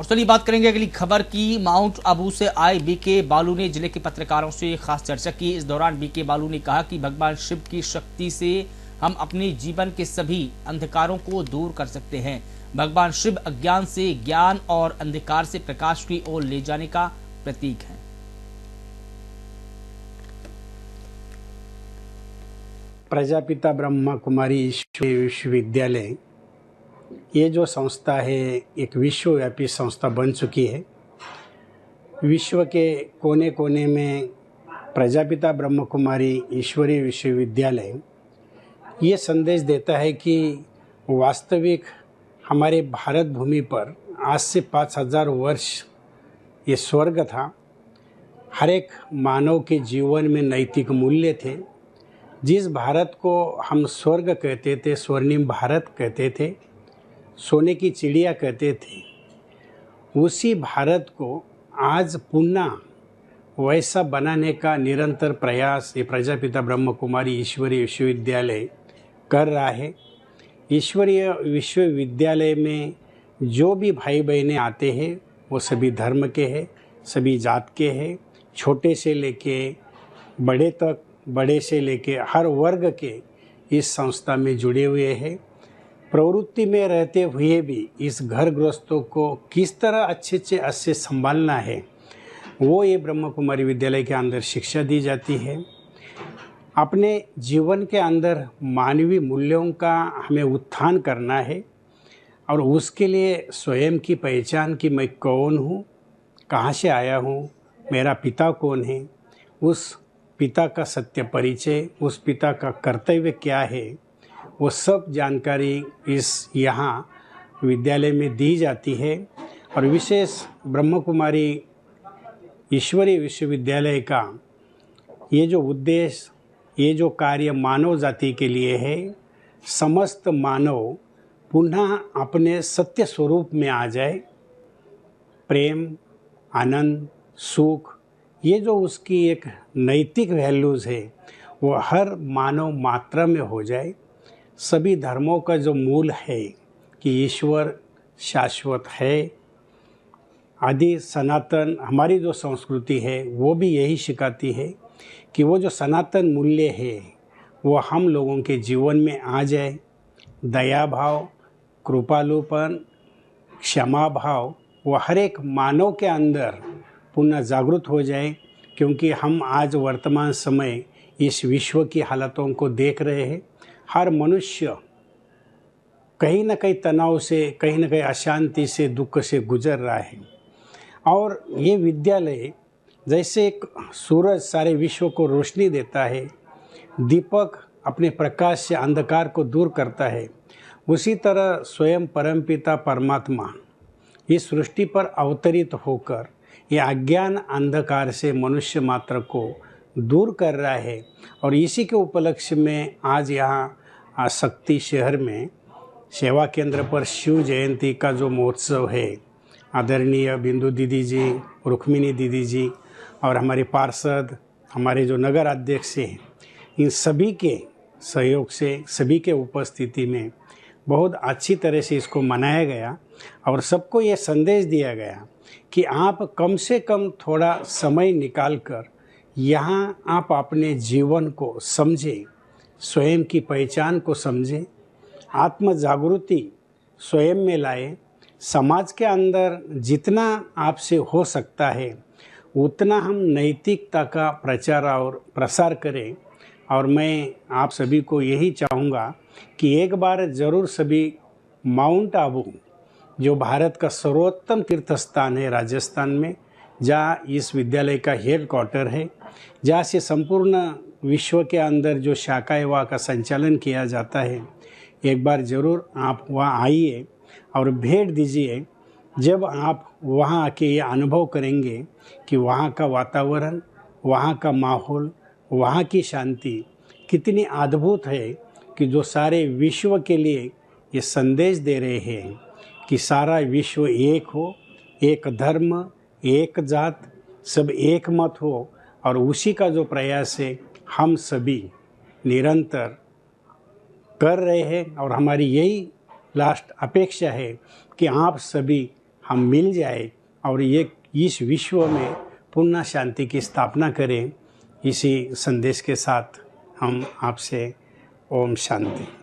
और चलिए बात करेंगे अगली खबर की। माउंट आबू से आए बीके बालू ने जिले के पत्रकारों से खास चर्चा की। इस दौरान बीके बालू ने कहा कि भगवान शिव की शक्ति से हम अपने जीवन के सभी अंधकारों को दूर कर सकते हैं। भगवान शिव अज्ञान से ज्ञान और अंधकार से प्रकाश की ओर ले जाने का प्रतीक है। प्रजापिता ब्रह्मा कुमारी ईश्वरीय विश्वविद्यालय ये जो संस्था है एक विश्वव्यापी संस्था बन चुकी है। विश्व के कोने कोने में प्रजापिता ब्रह्म कुमारी ईश्वरीय विश्वविद्यालय ये संदेश देता है कि वास्तविक हमारे भारत भूमि पर आज से 5000 वर्ष ये स्वर्ग था। हर एक मानव के जीवन में नैतिक मूल्य थे। जिस भारत को हम स्वर्ग कहते थे, स्वर्णिम भारत कहते थे, सोने की चिड़िया कहते थे, उसी भारत को आज पुनः वैसा बनाने का निरंतर प्रयास ये प्रजापिता ब्रह्म कुमारी ईश्वरीय विश्वविद्यालय कर रहा है। ईश्वरीय विश्वविद्यालय में जो भी भाई बहनें आते हैं वो सभी धर्म के हैं, सभी जात के हैं, छोटे से लेके बड़े तक, बड़े से लेके हर वर्ग के इस संस्था में जुड़े हुए हैं। प्रवृत्ति में रहते हुए भी इस घर गृहस्थों को किस तरह अच्छे से अच्छे संभालना है वो ये ब्रह्म कुमारी विद्यालय के अंदर शिक्षा दी जाती है। अपने जीवन के अंदर मानवीय मूल्यों का हमें उत्थान करना है और उसके लिए स्वयं की पहचान कि मैं कौन हूँ, कहाँ से आया हूँ, मेरा पिता कौन है, उस पिता का सत्य परिचय, उस पिता का कर्तव्य क्या है, वो सब जानकारी इस यहाँ विद्यालय में दी जाती है। और विशेष ब्रह्म कुमारी ईश्वरीय विश्वविद्यालय का ये जो उद्देश्य, ये जो कार्य मानव जाति के लिए है, समस्त मानव पुनः अपने सत्य स्वरूप में आ जाए, प्रेम, आनंद, सुख, ये जो उसकी एक नैतिक वैल्यूज़ है वो हर मानव मात्रा में हो जाए। सभी धर्मों का जो मूल है कि ईश्वर शाश्वत है, आदि सनातन हमारी जो संस्कृति है वो भी यही सिखाती है कि वो जो सनातन मूल्य है वो हम लोगों के जीवन में आ जाए। दया भाव, कृपालुपन, क्षमा भाव वो हर एक मानव के अंदर पुनः जागृत हो जाए। क्योंकि हम आज वर्तमान समय इस विश्व की हालतों को देख रहे हैं। हर मनुष्य कहीं ना कहीं तनाव से, कहीं ना कहीं अशांति से, दुख से गुजर रहा है। और ये विद्यालय जैसे एक सूरज सारे विश्व को रोशनी देता है, दीपक अपने प्रकाश से अंधकार को दूर करता है, उसी तरह स्वयं परमपिता परमात्मा इस सृष्टि पर अवतरित होकर ये अज्ञान अंधकार से मनुष्य मात्र को दूर कर रहा है। और इसी के उपलक्ष्य में आज यहाँ शक्ति शहर में सेवा केंद्र पर शिव जयंती का जो महोत्सव है, आदरणीय बिंदु दीदी जी, रुक्मिणी दीदी जी और हमारे पार्षद, हमारे जो नगर अध्यक्ष हैं, इन सभी के सहयोग से, सभी के उपस्थिति में बहुत अच्छी तरह से इसको मनाया गया। और सबको ये संदेश दिया गया कि आप कम से कम थोड़ा समय निकाल कर यहाँ आप अपने जीवन को समझें, स्वयं की पहचान को समझें, आत्म जागृति स्वयं में लाए। समाज के अंदर जितना आपसे हो सकता है उतना हम नैतिकता का प्रचार और प्रसार करें। और मैं आप सभी को यही चाहूँगा कि एक बार ज़रूर सभी माउंट आबू जो भारत का सर्वोत्तम तीर्थ स्थान है राजस्थान में, जहाँ इस विद्यालय का हेड क्वार्टर है, जहाँ से संपूर्ण विश्व के अंदर जो शाखाएं वहाँ का संचालन किया जाता है, एक बार ज़रूर आप वहाँ आइए और भेंट दीजिए। जब आप वहाँ आके ये अनुभव करेंगे कि वहाँ का वातावरण, वहाँ का माहौल, वहाँ की शांति कितनी अद्भुत है कि जो सारे विश्व के लिए ये संदेश दे रहे हैं कि सारा विश्व एक हो, एक धर्म, एक जात, सब एक मत हो। और उसी का जो प्रयास है हम सभी निरंतर कर रहे हैं। और हमारी यही लास्ट अपेक्षा है कि आप सभी हम मिल जाए और ये इस विश्व में पूर्ण शांति की स्थापना करें। इसी संदेश के साथ हम आपसे ओम शांति।